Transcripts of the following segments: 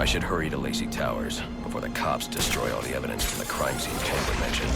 I should hurry to Lacey Towers before the cops destroy all the evidence from the crime scene Penguin mentioned.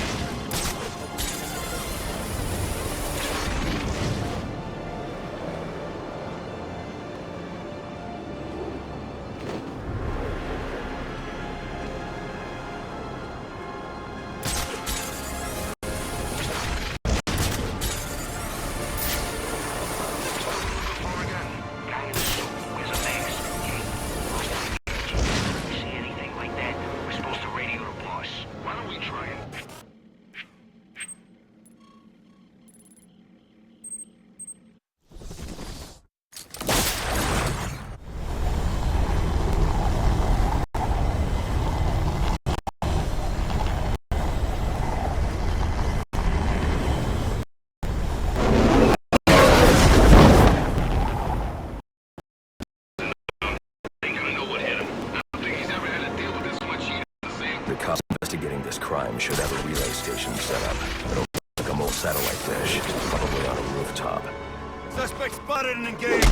Investigating this crime should have a relay station set up. It'll look like a mobile satellite dish, probably on a rooftop. Suspect spotted and engaged.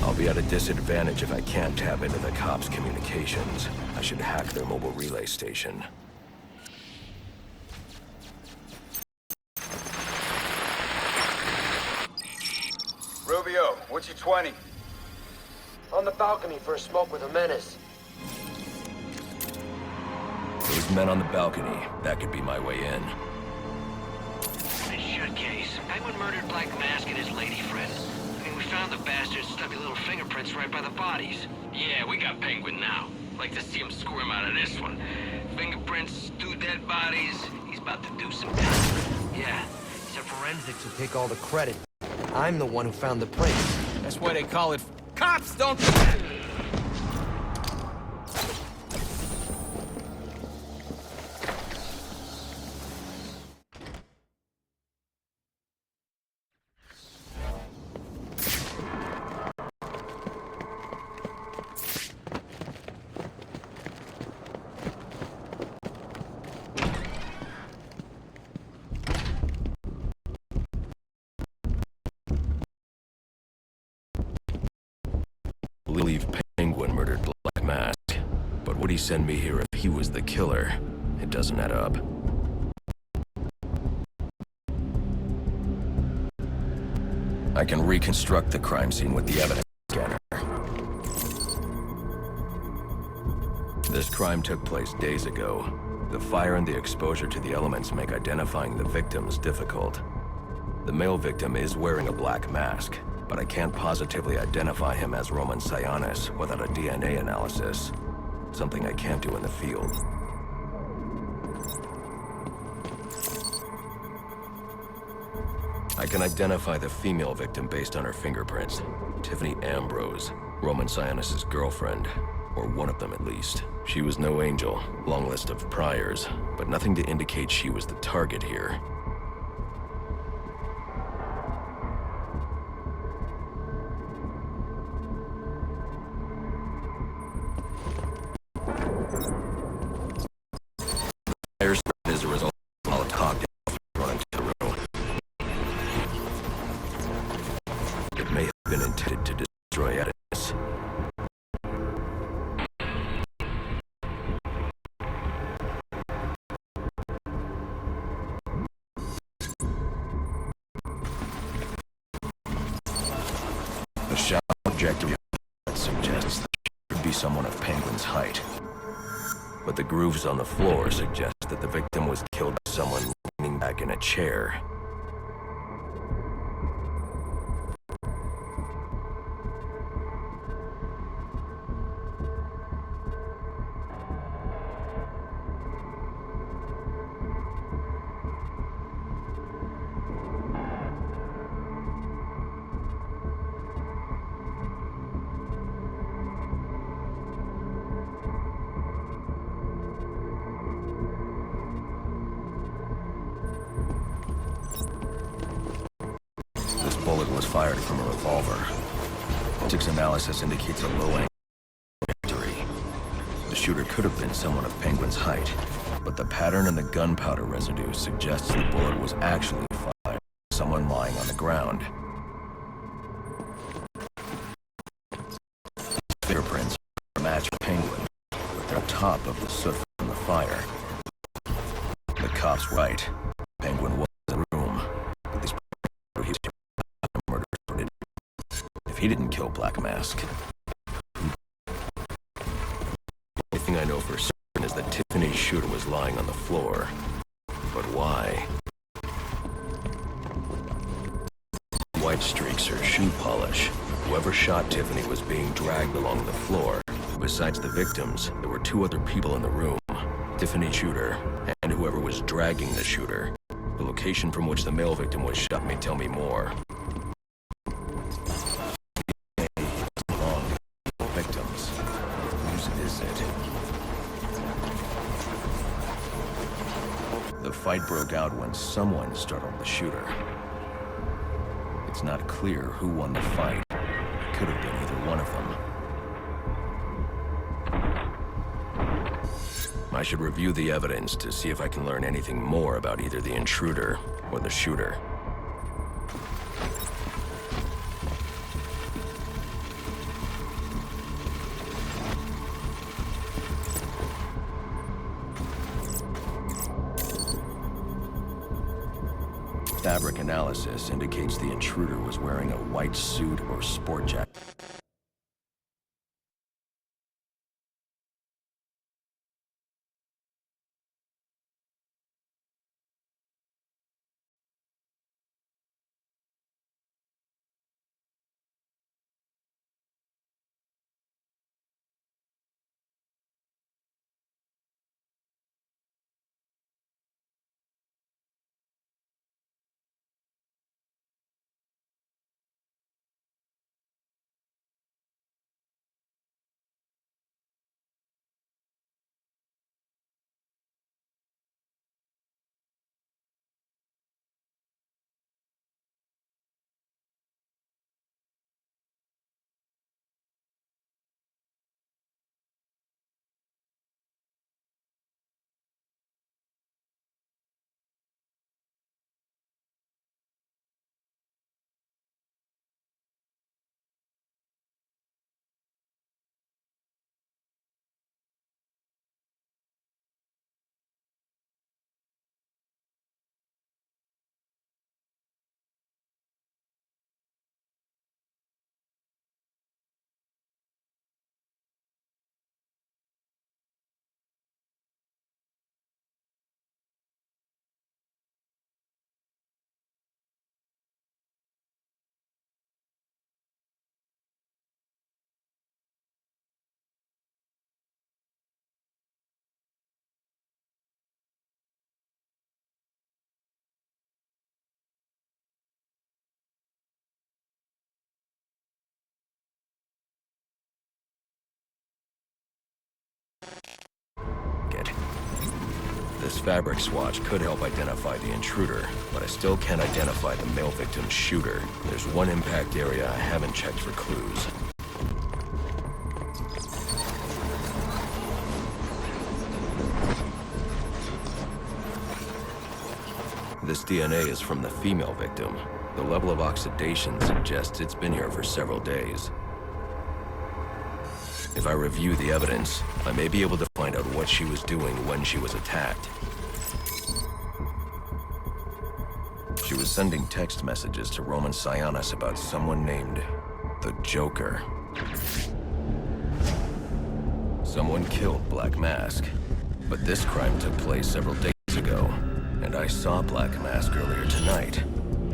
I'll be at a disadvantage if I can't tap into the cops' communications. I should hack their mobile relay station. Rubio, what's your 20? On the balcony for a smoke with a menace. Those men on the balcony, that could be my way in. Nice shot case. Penguin murdered Black Mask and his lady friend. I mean, we found the bastards, stuck little fingerprints right by the bodies. Yeah, we got Penguin now. Like to see him squirm out of this one. Fingerprints, 2 dead bodies. He's about to do some time. Yeah. Except forensics will take all the credit. I'm the one who found the prints. That's why they call it cops, don't they? I believe Penguin murdered Black Mask, but would he send me here if he was the killer? It doesn't add up. I can reconstruct the crime scene with the evidence scanner. This crime took place days ago. The fire and the exposure to the elements make identifying the victims difficult. The male victim is wearing a black mask, but I can't positively identify him as Roman Sionis without a DNA analysis. Something I can't do in the field. I can identify the female victim based on her fingerprints. Tiffany Ambrose, Roman Sionis' girlfriend, or one of them at least. She was no angel, long list of priors, but nothing to indicate she was the target here. Fire spread as a result of all cocktails thrown into the room. It may have been intended to destroy evidence. The shallow trajectory suggests that it could be someone of Penguin's height. But the grooves on the floor suggest that the victim was killed by someone leaning back in a chair. Bullet was fired from a revolver. Forensics analysis indicates a low-angle trajectory. The shooter could have been someone of Penguin's height, but the pattern in the gunpowder residue suggests the bullet was actually fired by someone lying on the ground. Fingerprints match Penguin, but they're on top of the soot from the fire. The cop's right. Penguin was in the room, but these he was murdered. If he didn't kill Black Mask. The only thing I know for certain is that Tiffany's shooter was lying on the floor. But why? White streaks or shoe polish. Whoever shot Tiffany was being dragged along the floor. Besides the victims, there were two other people in the room. Tiffany's shooter, and whoever was dragging the shooter. The location from which the male victim was shot may tell me more. Victims. Whose is it? The fight broke out when someone startled the shooter. It's not clear who won the fight. It could have been either one of them. I should review the evidence to see if I can learn anything more about either the intruder or the shooter. Fabric analysis indicates the intruder was wearing a white suit or sport jacket. This fabric swatch could help identify the intruder, but I still can't identify the male victim's shooter. There's one impact area I haven't checked for clues. This DNA is from the female victim. The level of oxidation suggests it's been here for several days. If I review the evidence, I may be able to find out what she was doing when she was attacked. She was sending text messages to Roman Sionis about someone named the Joker. Someone killed Black Mask, but this crime took place several days ago, and I saw Black Mask earlier tonight.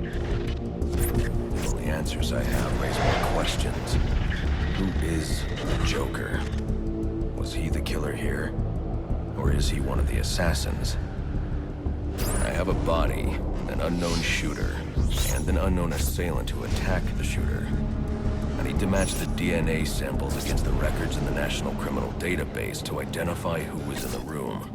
The only answers I have raise more questions. Who is the Joker? Was he the killer here? Or is he one of the assassins? I have a body, an unknown shooter, and an unknown assailant who attacked the shooter. I need to match the DNA samples against the records in the National Criminal Database to identify who was in the room.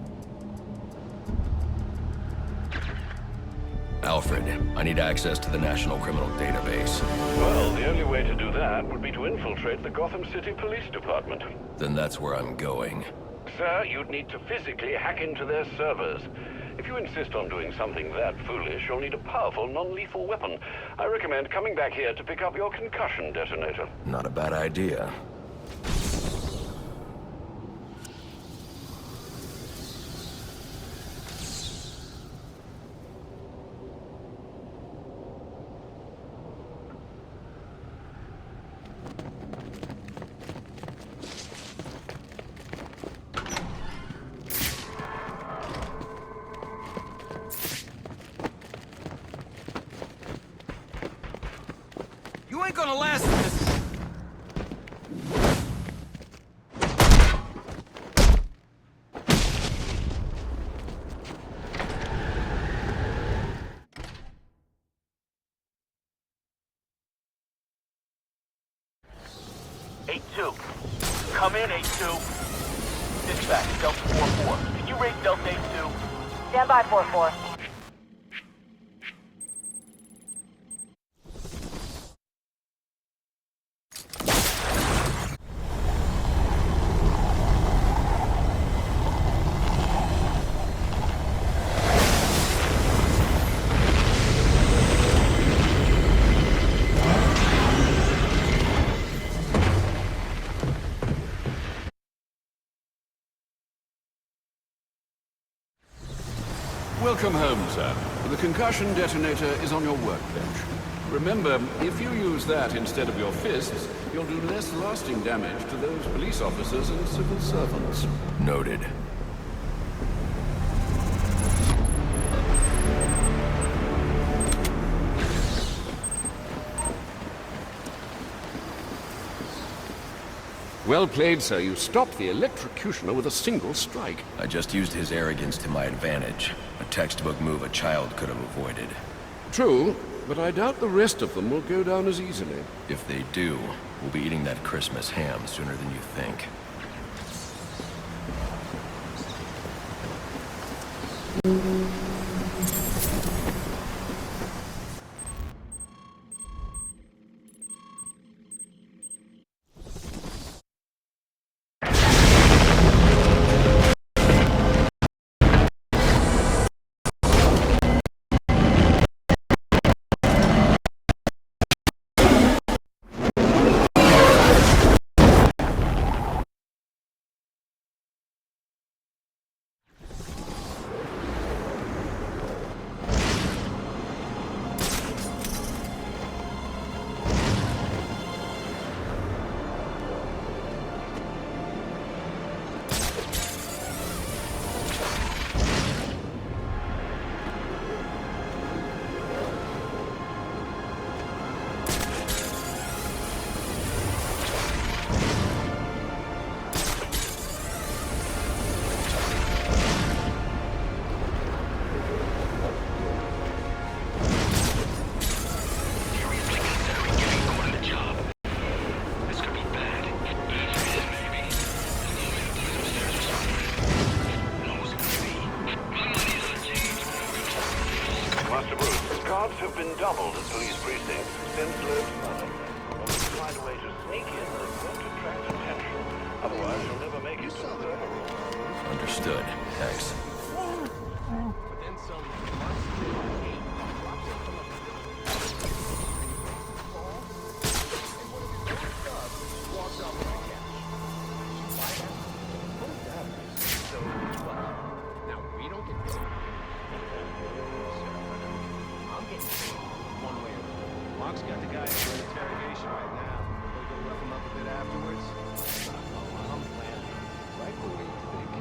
Alfred, I need access to the National Criminal Database. Well, the only way to do that would be to infiltrate the Gotham City Police Department. Then that's where I'm going. Sir, you'd need to physically hack into their servers. If you insist on doing something that foolish, you'll need a powerful, non-lethal weapon. I recommend coming back here to pick up your concussion detonator. Not a bad idea. You ain't gonna last in this. Come in, 8-2. Dispatch, Delta 4-4. Can you rate Delta 8-2? Stand by, 4-4. Welcome home, sir. The concussion detonator is on your workbench. Remember, if you use that instead of your fists, you'll do less lasting damage to those police officers and civil servants. Noted. Well played, sir. You stopped the electrocutioner with a single strike. I just used his arrogance to my advantage. A textbook move a child could have avoided. True, but I doubt the rest of them will go down as easily. If they do, we'll be eating that Christmas ham sooner than you think. Guards have been doubled at police precincts since last summer. We'll find a way to sneak in and won't attract attention. Otherwise, you'll never make it to the server room. Understood. Thanks. Mark's got the guy for interrogation right now. We're gonna rough him up a bit afterwards. I'm planning right the way you think.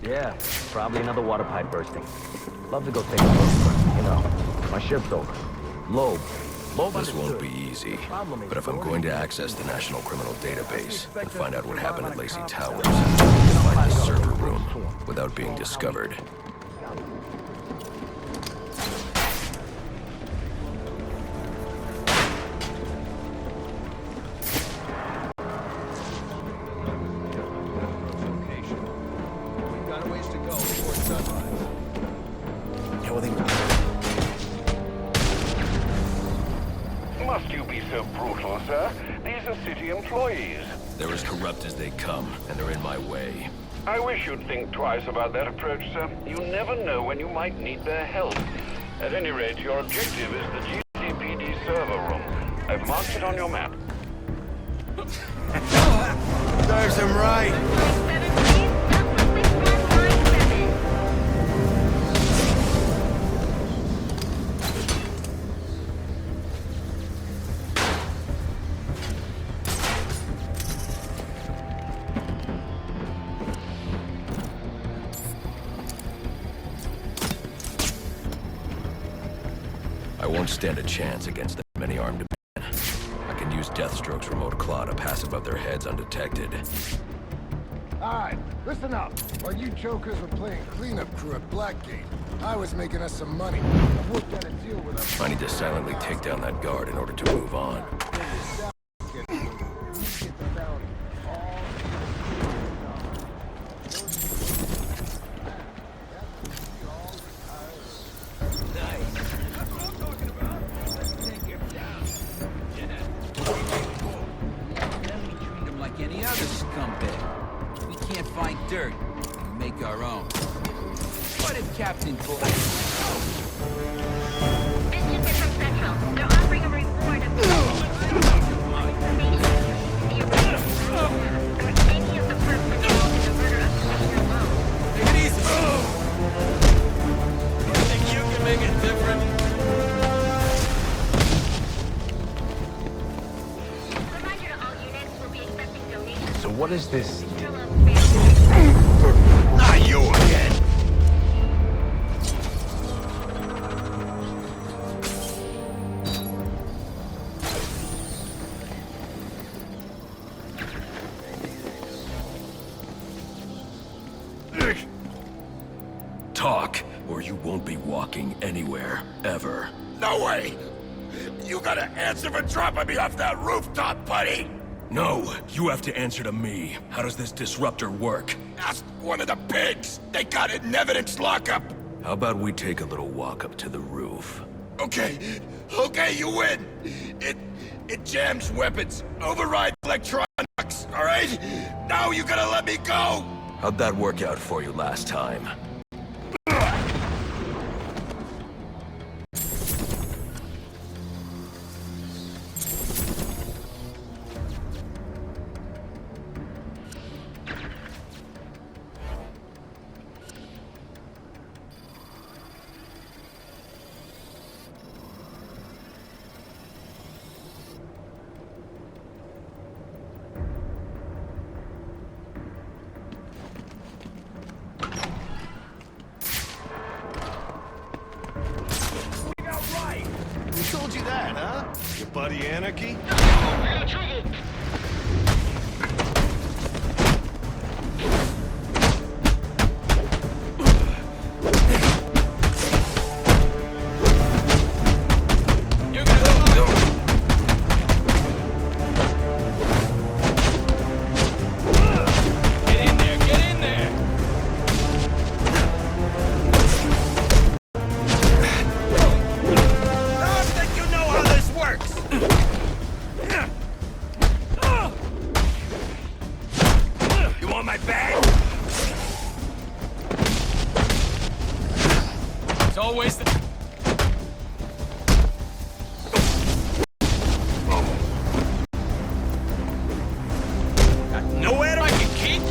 Yeah, probably another water pipe bursting. Love to go take a look, but, you know, my shift's over. Loeb. This won't be easy, but if I'm going to access the National Criminal Database and find out what happened at Lacey Towers, I'll find the server room without being discovered. We've got a ways to go before sunrise. Yeah, well, they... Must you be so brutal, sir? These are city employees. They're as corrupt as they come, and they're in my way. I wish you'd think twice about that approach, sir. You never know when you might need their help. At any rate, your objective is the GCPD server room. I've marked it on your map. Serves him right. I won't stand a chance against that many armed men. I can use Deathstroke's remote claw to pass above their heads undetected. Alright, listen up. While you jokers were playing cleanup crew at Blackgate, I was making us some money. I worked out a deal with us. I need to silently take down that guard in order to move on. Any other scumbag. We can't find dirt. We make our own. What if Captain Bull... This is from Central. They're offering a reward of... any of the perps involved in the murder of Commissioner Lowe. Take it easy. You think you can make it different? So what is this? Not you again! Talk, or you won't be walking anywhere, ever. No way! You gotta answer for dropping me off that rooftop, buddy! No, you have to answer to me. How does this disruptor work? Ask one of the pigs! They got it in evidence lockup! How about we take a little walk up to the roof? Okay, you win! It jams weapons, overrides electronics, alright? Now you gotta let me go! How'd that work out for you last time? Who told you that, huh? Your buddy Anarchy? It's always the... Nowhere I can keep?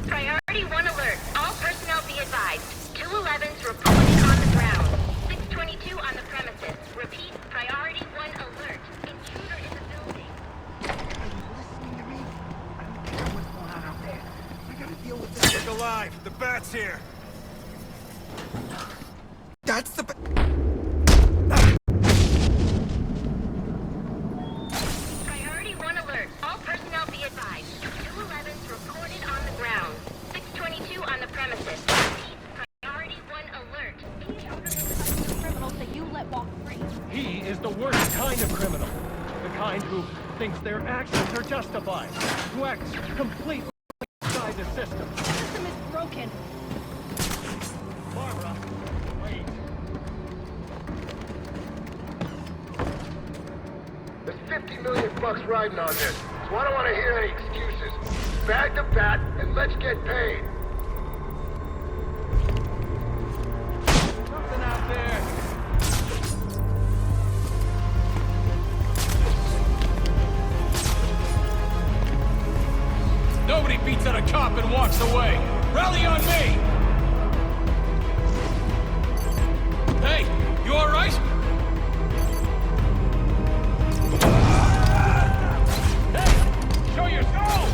Priority 1 alert. All personnel be advised. 211's reporting on the ground. 622 on the premises. Repeat, priority 1 alert. Intruder in the building. Are you listening to me? I don't care what's going on alive. The bat's here. That's the Priority 1 alert. All personnel be advised. 211's reported on the ground. 622 on the premises. Repeat, priority 1 alert. Criminals that you let walk free. He is the worst kind of criminal. The kind who thinks their actions are justified. Who acts completely outside the system. The system is broken. Barbara, wait. There's 50 million bucks riding on this, so I don't want to hear any excuses. Bag the bat and let's get paid. Something out there. Nobody beats out a cop and walks away. Rally on me! Hey, you all right? Hey, show your soul!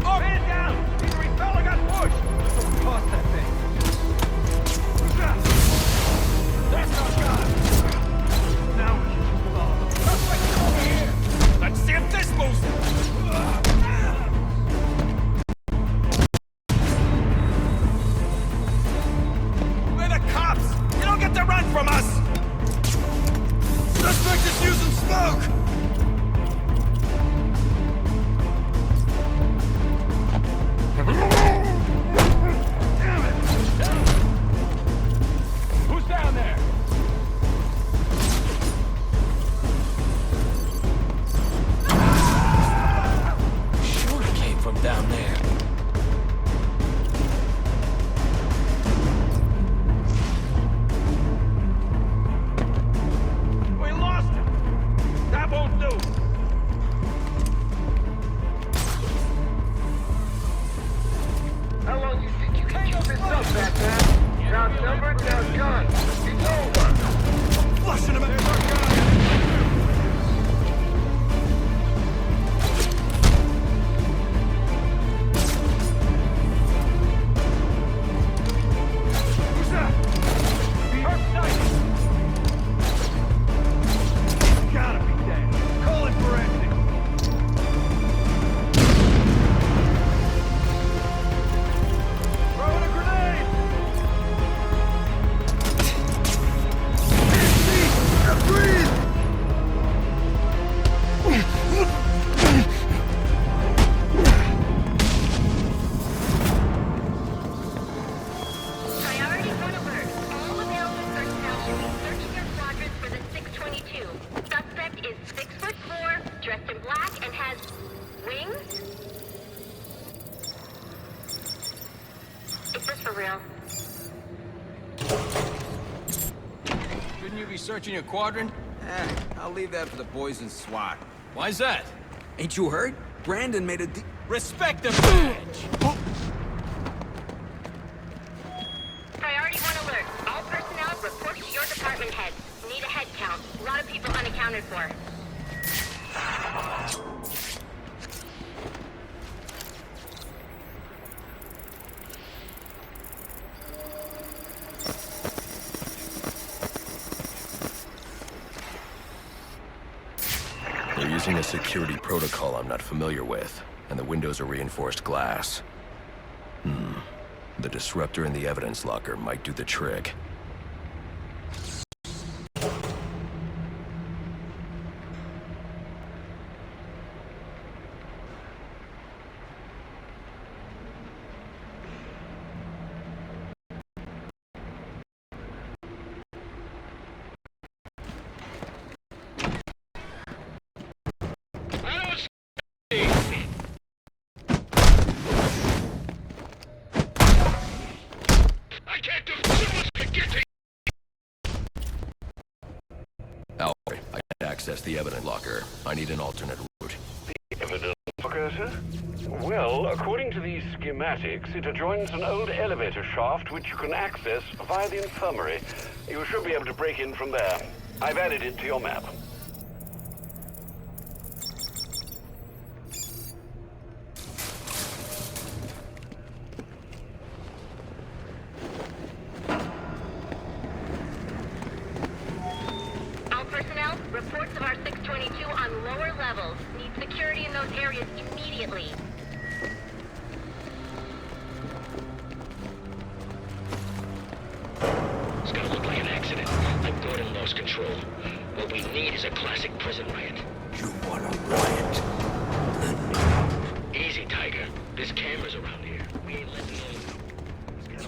Oh, man down! Either he fell or got pushed. Let's toss that thing. That's our guy. Now we can move on. Suspect over here. Let's see if this moves. We're the cops! You don't get to run from us! Suspect is using smoke! Who's down there? Sure it came from down there. We lost him. That won't do. How long you think you can keep this up, Batman? You're outnumbered, you're outgunned. It's over. Flushing him There's our guy. Who's that? Herb sighted. Gotta be dead. Call it forensic. Throwing a grenade! Priority 1 alert. All available personnel should be searching your quadrants for the 622. Suspect is 6'4", dressed in black, and has wings? Is this for real? Shouldn't you be searching your quadrant? I'll leave that for the boys in SWAT. Why's that? Ain't you heard? Brandon made a Respect the badge! Priority 1 alert. All personnel report to your department head. Need a head count. A lot of people unaccounted for. They're using a security protocol I'm not familiar with, and the windows are reinforced glass. The disruptor in the evidence locker might do the trick. Alfred, I can't access the evidence locker. I need an alternate route. The evidence locker, sir? Well, according to these schematics, it adjoins an old elevator shaft which you can access via the infirmary. You should be able to break in from there. I've added it to your map. Reports of our 622 on lower levels. Need security in those areas immediately. It's gonna look like an accident. Like Gordon lost control. What we need is a classic prison riot. You want a riot? Easy, Tiger. There's cameras around here. We ain't letting those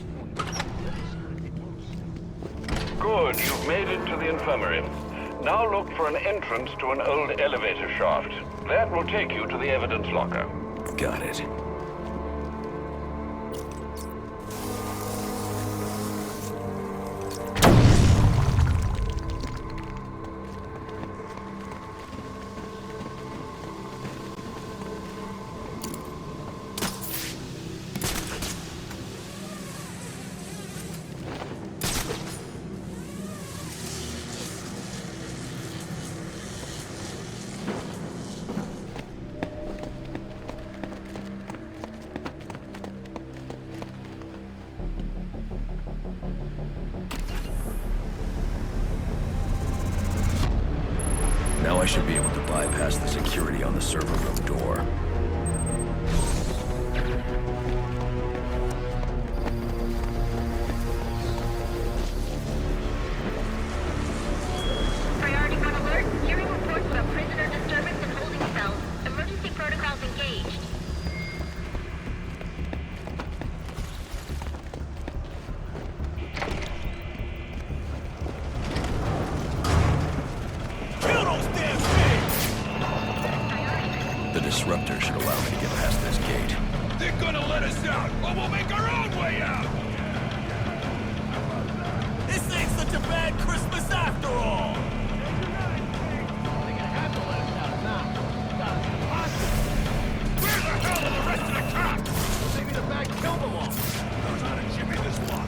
go. Good, you've made it to the infirmary. Now look for an entrance to an old elevator shaft. That will take you to the evidence locker. Got it. Now I should be able to bypass the security on the server room door. Priority 1 alert. Hearing reports of a prisoner disturbance in holding cells. Emergency protocols engaged. The disruptor should allow me to get past this gate. They're gonna let us out, or we'll make our own way out! This ain't such a bad Christmas after all! Where the hell are the rest of the cops? Maybe the bag killed them all. Knows how to jimmy this one.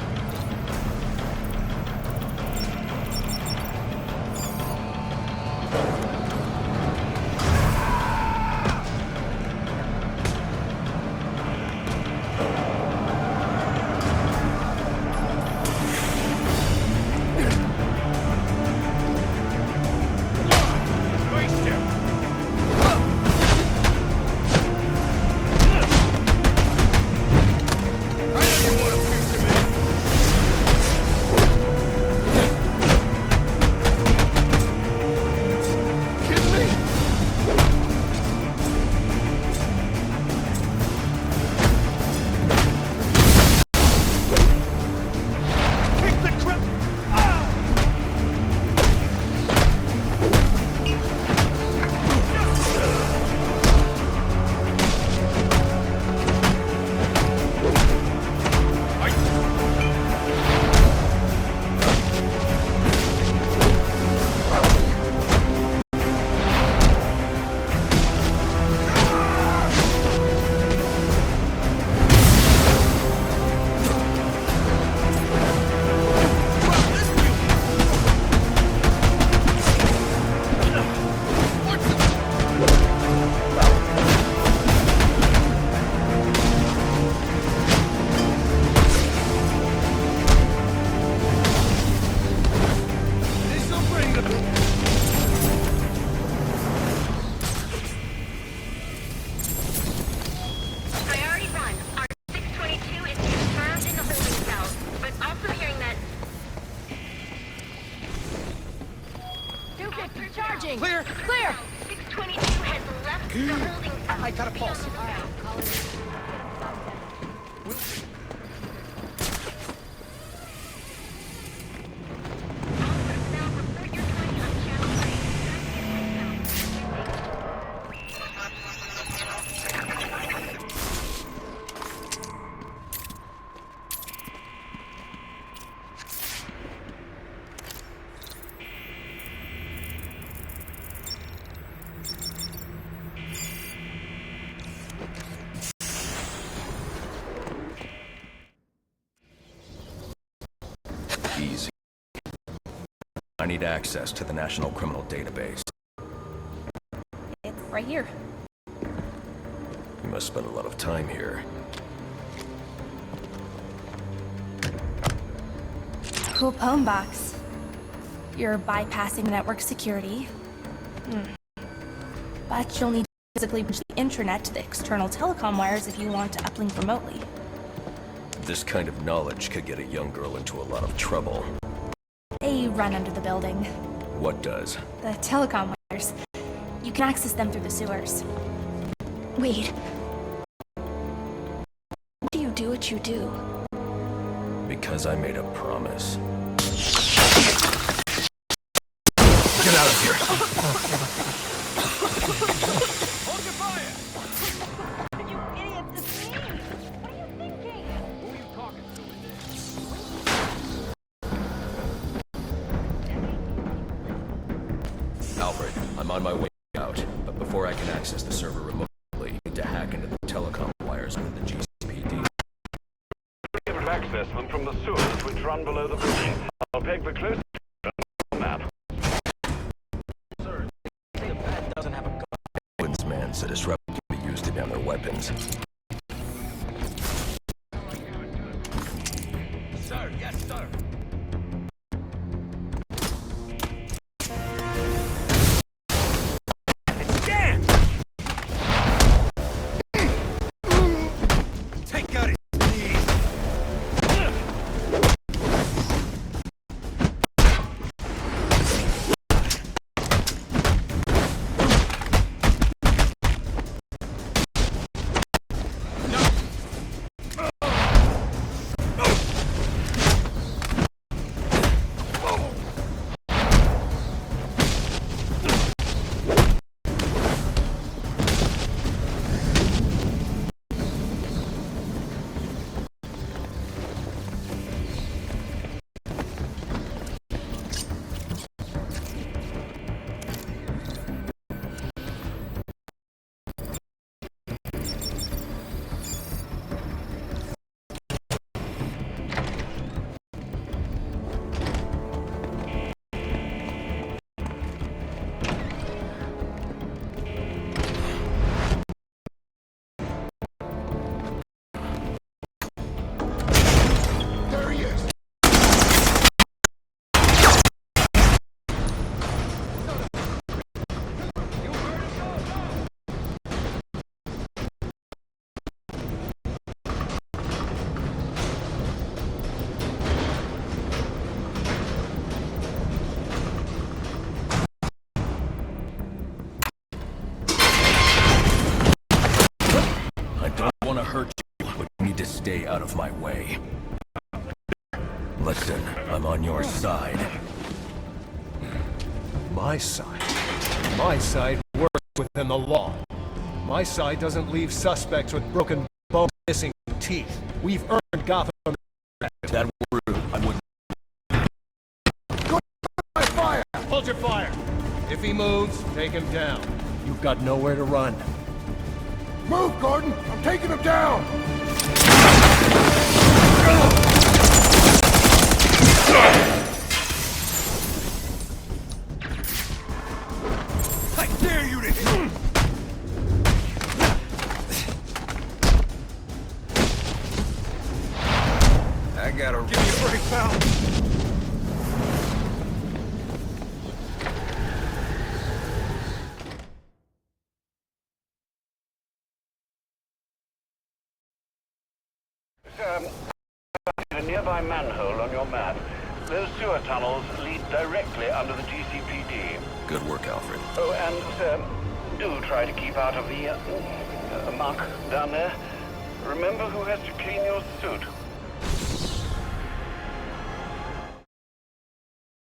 Clear! Clear! 622 has left the holding cell. I got a pulse. Easy. I need access to the National Criminal Database. It's right here. You must spend a lot of time here. Cool poem box. You're bypassing network security, But you'll need to physically bridge the intranet to the external telecom wires if you want to uplink remotely. This kind of knowledge could get a young girl into a lot of trouble. They run under the building. What does? The telecom wires. You can access them through the sewers. Wait. Why do you do what you do? Because I made a promise. Get out of here! Hold your fire! You idiot, it's me! What are you thinking? Who are you talking to in there? Alfred, I'm on my way out, but before I can access the server remotely, I need to hack into the telecom wires with the GCPD. Be able to access them from the sewers which run below the building. I'll peg the closest map. Sir, the pad doesn't have a gun. Owens man said disruption can be used to down their weapons. Sir, yes, sir. Take out his Stay out of my way. Listen, I'm on your side. My side? My side works within the law. My side doesn't leave suspects with broken bones, missing teeth. We've earned Gotham. That were rude. I wouldn't. Fire! Hold your fire! If he moves, take him down. You've got nowhere to run. Move, Gordon! I'm taking him down! I dare you to hit! I gotta give me a break, pal. A nearby manhole on your map. Those sewer tunnels lead directly under the GCPD. Good work, Alfred. Oh, and, sir, do try to keep out of the muck down there. Remember who has to clean your suit.